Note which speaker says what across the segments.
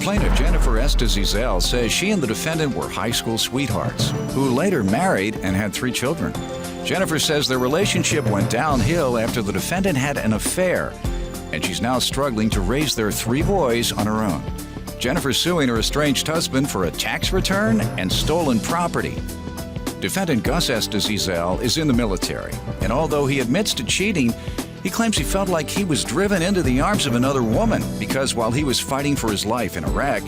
Speaker 1: Plaintiff Jennifer Estezzel says she and the defendant were high school sweethearts who later married and had 3 children. Jennifer says their relationship went downhill after the defendant had an affair, and she's now struggling to raise their 3 boys on her own. Jennifer's suing her estranged husband for a tax return and stolen property. Defendant Gus Estezzel is in the military, and although he admits to cheating, he claims he felt like he was driven into the arms of another woman because while he was fighting for his life in Iraq,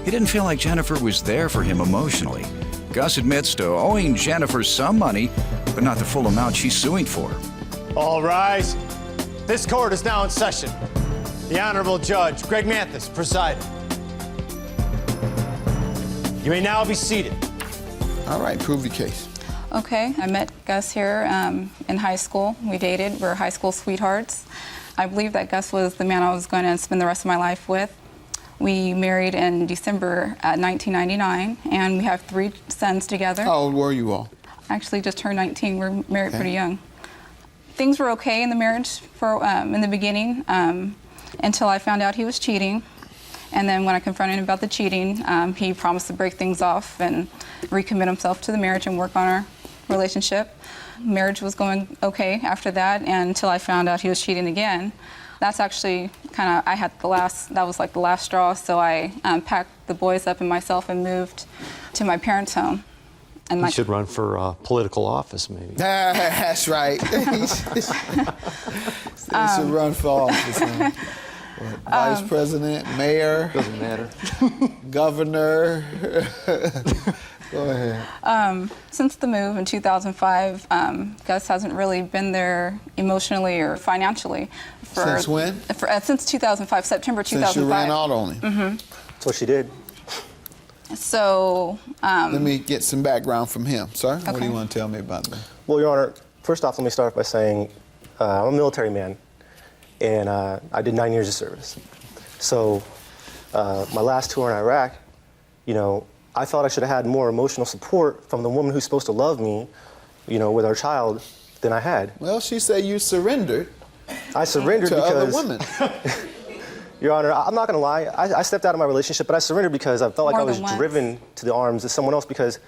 Speaker 1: he didn't feel like Jennifer was there for him emotionally. Gus admits to owing Jennifer some money, but not the full amount she's suing for.
Speaker 2: All rise. This court is now in session. The Honorable Judge Greg Mathis presiding. You may now be seated.
Speaker 3: All right, prove your case.
Speaker 4: Okay, I met Gus here in high school. We dated. We're high school sweethearts. I believe that Gus was the man I was going to spend the rest of my life with. We married in December 1999, and we have 3 sons together.
Speaker 3: How old were you all?
Speaker 4: Actually, just turned 19. We're married pretty young. Things were okay in the marriage for in the beginning until I found out he was cheating. And then when I confronted him about the cheating, he promised to break things off and recommit himself to the marriage and work on our relationship. Marriage was going okay after that, and until I found out he was cheating again. That's actually that was like the last straw, so I packed the boys up and myself and moved to my parents' home. And
Speaker 5: you should run for political office, maybe.
Speaker 3: That's right. You should run for office, man. Vice president, mayor.
Speaker 5: Doesn't matter.
Speaker 3: Governor. Go ahead.
Speaker 4: Since the move in 2005, Gus hasn't really been there emotionally or financially.
Speaker 3: Since when?
Speaker 4: Since 2005, September 2005.
Speaker 3: Since you ran out on him.
Speaker 4: Mm-hmm.
Speaker 5: That's what she did.
Speaker 4: So,
Speaker 3: let me get some background from him, sir.
Speaker 4: Okay.
Speaker 3: What do you want to tell me about that?
Speaker 5: Well, Your Honor, first off, let me start by saying I'm a military man, and I did 9 years of service. So my last tour in Iraq, I thought I should have had more emotional support from the woman who's supposed to love me, with our child, than I had.
Speaker 3: Well, she said you surrendered.
Speaker 5: I surrendered
Speaker 3: to
Speaker 5: because...
Speaker 3: other women.
Speaker 5: Your Honor, I'm not going to lie. I stepped out of my relationship, but I surrendered because I felt like I was driven to the arms of someone else because,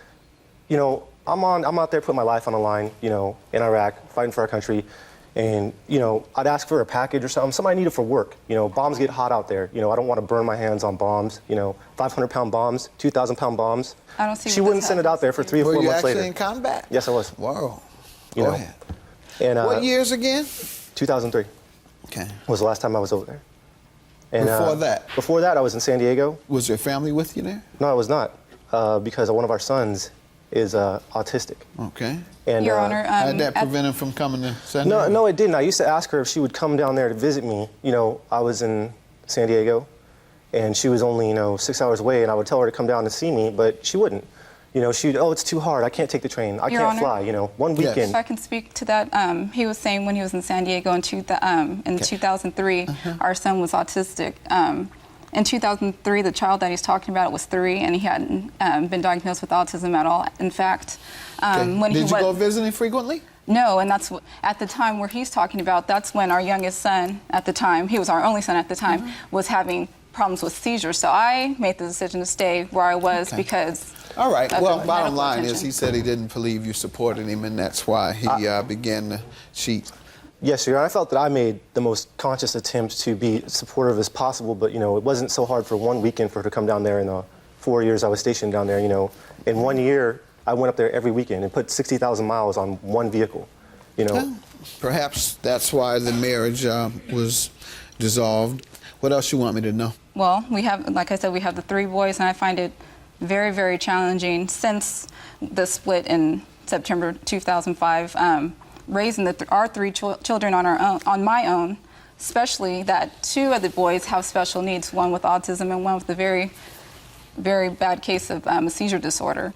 Speaker 5: I'm out there putting my life on the line, in Iraq, fighting for our country. And, I'd ask for a package or something I needed for work. Bombs get hot out there. I don't want to burn my hands on bombs, 500-pound bombs, 2,000-pound bombs.
Speaker 4: I don't see
Speaker 5: She wouldn't send it out there for 3 or 4 months later.
Speaker 3: Were you actually in combat?
Speaker 5: Yes, I was.
Speaker 3: Whoa. Go ahead.
Speaker 5: And,
Speaker 3: what years again?
Speaker 5: 2003.
Speaker 3: Okay.
Speaker 5: Was the last time I was over there. And,
Speaker 3: before that?
Speaker 5: Before that, I was in San Diego.
Speaker 3: Was your family with you there?
Speaker 5: No, I was not, because one of our sons is autistic.
Speaker 3: Okay.
Speaker 4: And, Your Honor,
Speaker 3: had that prevent him from coming to San Diego?
Speaker 5: No, it didn't. I used to ask her if she would come down there to visit me. I was in San Diego, and she was only, 6 hours away, and I would tell her to come down and see me, but she wouldn't. It's too hard. I can't take the train. I can't fly. 1 weekend.
Speaker 4: If I can speak to that, he was saying when he was in San Diego in 2003, our son was autistic. In 2003, the child that he's talking about was 3, and he hadn't been diagnosed with autism at all. In fact, when
Speaker 3: Did you go visiting frequently?
Speaker 4: No, and that's at the time where he's talking about. That's when our youngest son, at the time, he was our only son at the time, was having problems with seizures. So I made the decision to stay where I was because.
Speaker 3: All right. Well, bottom line is he said he didn't believe you supported him, and that's why he began to cheat.
Speaker 5: Yes, Your Honor. I felt that I made the most conscious attempt to be supportive as possible, but, it wasn't so hard for 1 weekend for her to come down there in the 4 years I was stationed down there, In 1 year, I went up there every weekend and put 60,000 miles on one vehicle, Well,
Speaker 3: perhaps that's why the marriage was dissolved. What else you want me to know?
Speaker 4: Well, we have, like I said, we have the 3 boys, and I find it very, very challenging since the split in September 2005. Raising our 3 children on my own, especially that 2 of the boys have special needs, one with autism and one with a very, very bad case of a seizure disorder.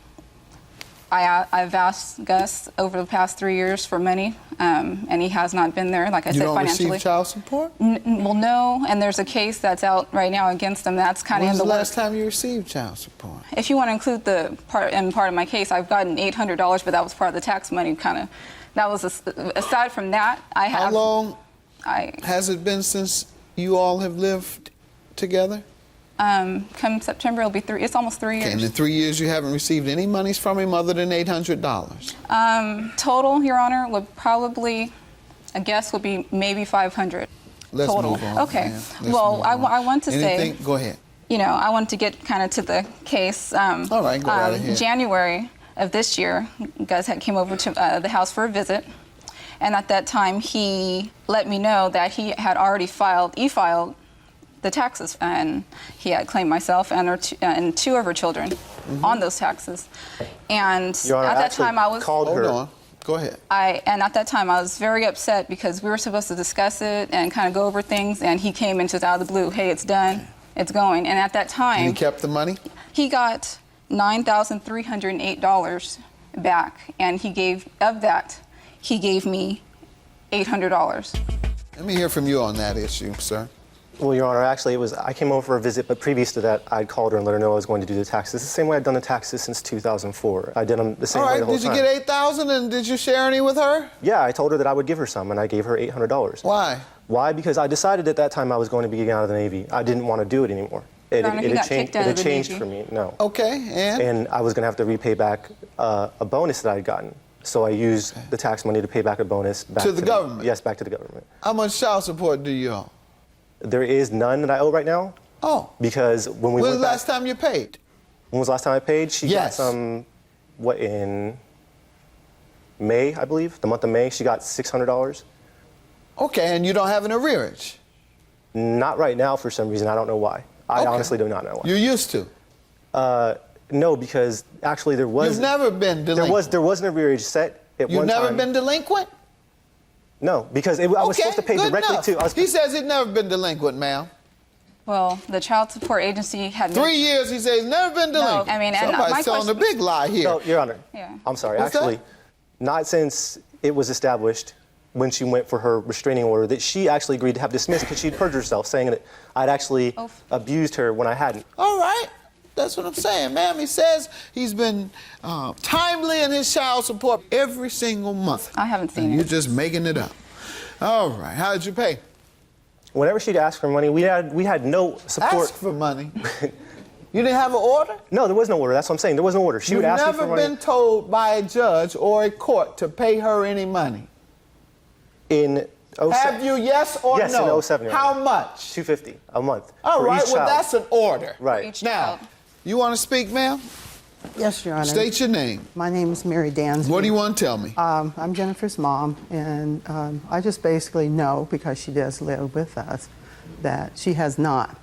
Speaker 4: I've asked Gus over the past 3 years for money, and he has not been there, like I said, financially.
Speaker 3: You don't receive child support?
Speaker 4: Well, no, and there's a case that's out right now against him. That's kind of in the
Speaker 3: When's the last time you received child support?
Speaker 4: If you want to include the part of my case, I've gotten $800, but that was part of the tax money, kind of. That was aside from that, I have.
Speaker 3: How long has it been since you all have lived together?
Speaker 4: Come September, it'll be it's almost 3 years.
Speaker 3: Okay, in the 3 years, you haven't received any monies from him other than $800?
Speaker 4: Total, Your Honor, would probably, a guess would be maybe 500.
Speaker 3: Let's
Speaker 4: total.
Speaker 3: move on.
Speaker 4: Okay.
Speaker 3: Man. Let's
Speaker 4: Well,
Speaker 3: move on.
Speaker 4: I want to
Speaker 3: Anything?
Speaker 4: say.
Speaker 3: Go ahead.
Speaker 4: You know, I wanted to get kind of to the case.
Speaker 3: All right, go right ahead.
Speaker 4: January of this year, you guys came over to the house for a visit. And at that time, he let me know that he had already e-filed the taxes. And he had claimed myself and two of her children on those taxes. And
Speaker 5: Your Honor,
Speaker 4: at that time, I was...
Speaker 5: called her.
Speaker 3: Hold on. Go ahead.
Speaker 4: And at that time, I was very upset because we were supposed to discuss it and kind of go over things. And he came in just out of the blue, hey, it's done, it's going. And at that time...
Speaker 3: And he kept the money?
Speaker 4: He got $9,308 back. And he gave me $800.
Speaker 3: Let me hear from you on that issue, sir.
Speaker 5: Well, Your Honor, actually, I came over for a visit, but previous to that, I'd called her and let her know I was going to do the taxes. The same way I'd done the taxes since 2004. I did them the same way the whole time.
Speaker 3: All right, did you get $8,000 and did you share any with her?
Speaker 5: Yeah, I told her that I would give her some, and I gave her $800.
Speaker 3: Why?
Speaker 5: Why? Because I decided at that time I was going to be getting out of the Navy. I didn't want to do it anymore. It had changed for me. No.
Speaker 3: Okay, and?
Speaker 5: And I was going to have to repay back a bonus that I had gotten. So I used the tax money to pay back a bonus back
Speaker 3: to the government?
Speaker 5: Yes, back to the government.
Speaker 3: How much child support do you owe?
Speaker 5: There is none that I owe right now.
Speaker 3: Oh.
Speaker 5: Because when we
Speaker 3: When was
Speaker 5: went
Speaker 3: the last time you paid?
Speaker 5: When was the last time I paid? She got some, in May, I believe, the month of May, she got $600.
Speaker 3: Okay, and you don't have an arrearage?
Speaker 5: Not right now for some reason. I don't know why. I honestly do not know why.
Speaker 3: You used to?
Speaker 5: No, because actually there was...
Speaker 3: You've never been delinquent?
Speaker 5: There was an arrearage set at one time.
Speaker 3: You've never been delinquent?
Speaker 5: No, because I was supposed to pay directly to...
Speaker 3: He says he's never been delinquent, ma'am.
Speaker 4: Well, the child support agency had...
Speaker 3: 3 years, he says he's never been delinquent.
Speaker 4: No, I mean,
Speaker 3: somebody's telling a big lie here.
Speaker 5: No, Your Honor.
Speaker 4: Yeah.
Speaker 5: I'm sorry.
Speaker 3: What's
Speaker 5: actually,
Speaker 3: that?
Speaker 5: Not since it was established when she went for her restraining order that she actually agreed to have dismissed because she'd perjured herself, saying that I'd actually abused her when I hadn't.
Speaker 3: All right. That's what I'm saying, ma'am. He says he's been timely in his child support every single month.
Speaker 4: I haven't seen it.
Speaker 3: You're just making it up. All right. How did you pay?
Speaker 5: Whenever she'd ask for money, we had no support.
Speaker 3: Ask for money? You didn't have an order?
Speaker 5: No, there was no order. That's what I'm saying. There was no order. She would ask me for money.
Speaker 3: You've never been told by a judge or a court to pay her any money?
Speaker 5: In 07.
Speaker 3: Have you, yes or
Speaker 5: yes,
Speaker 3: no?
Speaker 5: Yes, in 07.
Speaker 3: How much?
Speaker 5: $250 a month.
Speaker 3: All right, well,
Speaker 5: child.
Speaker 3: that's an order.
Speaker 5: Right.
Speaker 3: Now, you want to speak, ma'am?
Speaker 6: Yes, Your Honor.
Speaker 3: State your name.
Speaker 6: My name is Mary Dansby.
Speaker 3: What do you want to tell me?
Speaker 6: I'm Jennifer's mom, and I just basically know, because she does live with us, that she has not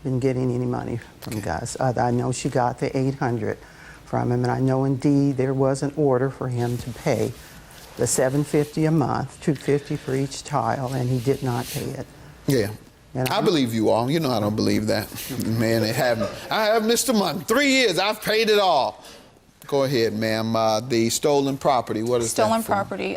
Speaker 6: been getting any money from Gus. I know she got the $800 from him, and I know indeed there was an order for him to pay the $750 a month, $250 for each child, and he did not pay it.
Speaker 3: Yeah.
Speaker 6: And
Speaker 3: I believe you all. You know I don't believe that. Man, I have missed a month. 3 years, I've paid it all. Go ahead, ma'am. The stolen property, what is
Speaker 4: Stolen
Speaker 3: that for?
Speaker 4: property.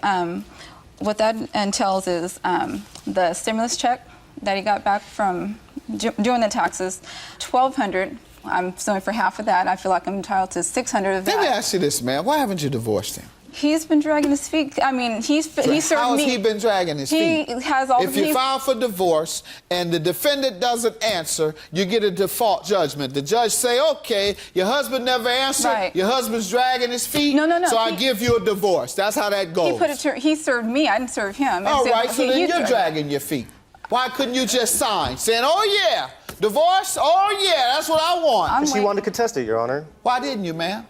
Speaker 4: What that entails is the stimulus check that he got back from doing the taxes, $1,200. I'm suing for half of that. I feel like I'm entitled to $600 of that.
Speaker 3: Let me ask you this, ma'am. Why haven't you divorced him?
Speaker 4: He's been dragging his feet. I mean, he served me.
Speaker 3: How has he been dragging his feet?
Speaker 4: He has all.
Speaker 3: If you file for divorce and the defendant doesn't answer, you get a default judgment. The judge say, okay, your husband never answered.
Speaker 4: Right.
Speaker 3: Your husband's dragging his feet.
Speaker 4: No.
Speaker 3: So I give you a divorce. That's how that goes.
Speaker 4: He served me. I didn't serve him.
Speaker 3: All right, so then you're dragging your feet. Why couldn't you just sign, saying, oh yeah, divorce? Oh yeah, that's what I want.
Speaker 5: She wanted to contest it, Your Honor.
Speaker 3: Why didn't you, ma'am?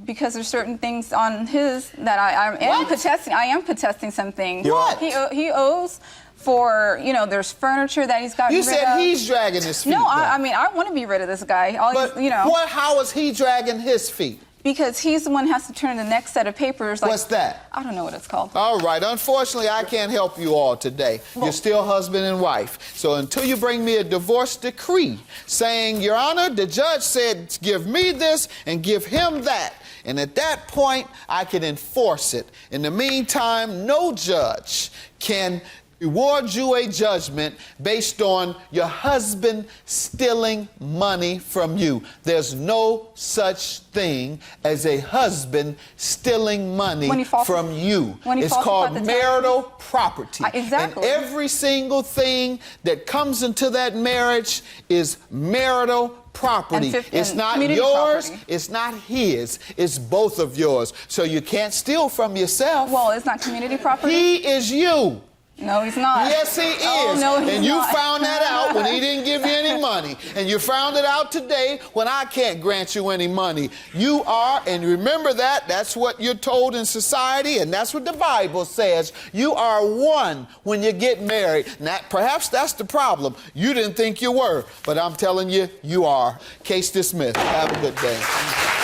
Speaker 4: Because there's certain things on his that I am contesting. I am contesting some things.
Speaker 3: What?
Speaker 4: He owes for, there's furniture that he's gotten rid of.
Speaker 3: You said he's dragging his feet.
Speaker 4: No, I mean, I want to be rid of this guy.
Speaker 3: How is he dragging his feet?
Speaker 4: Because he's the one who has to turn the next set of papers.
Speaker 3: What's that?
Speaker 4: I don't know what it's called.
Speaker 3: All right. Unfortunately, I can't help you all today. You're still husband and wife. So until you bring me a divorce decree saying, Your Honor, the judge said, give me this and give him that. And at that point, I can enforce it. In the meantime, no judge can award you a judgment based on your husband stealing money from you. There's no such thing as a husband stealing money from you. It's called marital property.
Speaker 4: Exactly.
Speaker 3: And every single thing that comes into that marriage is marital property. It's
Speaker 4: and
Speaker 3: not
Speaker 4: community
Speaker 3: yours,
Speaker 4: property.
Speaker 3: it's not his, it's both of yours. So you can't steal from yourself.
Speaker 4: Well, it's not community property.
Speaker 3: He is you.
Speaker 4: No, he's not.
Speaker 3: Yes, he is.
Speaker 4: Oh, no, he's
Speaker 3: and you
Speaker 4: not.
Speaker 3: found that out when he didn't give you any money. And you found it out today when I can't grant you any money. You are, and remember that, that's what you're told in society, and that's what the Bible says. You are one when you get married. Now, perhaps that's the problem. You didn't think you were, but I'm telling you, you are. Case dismissed. Have a good day.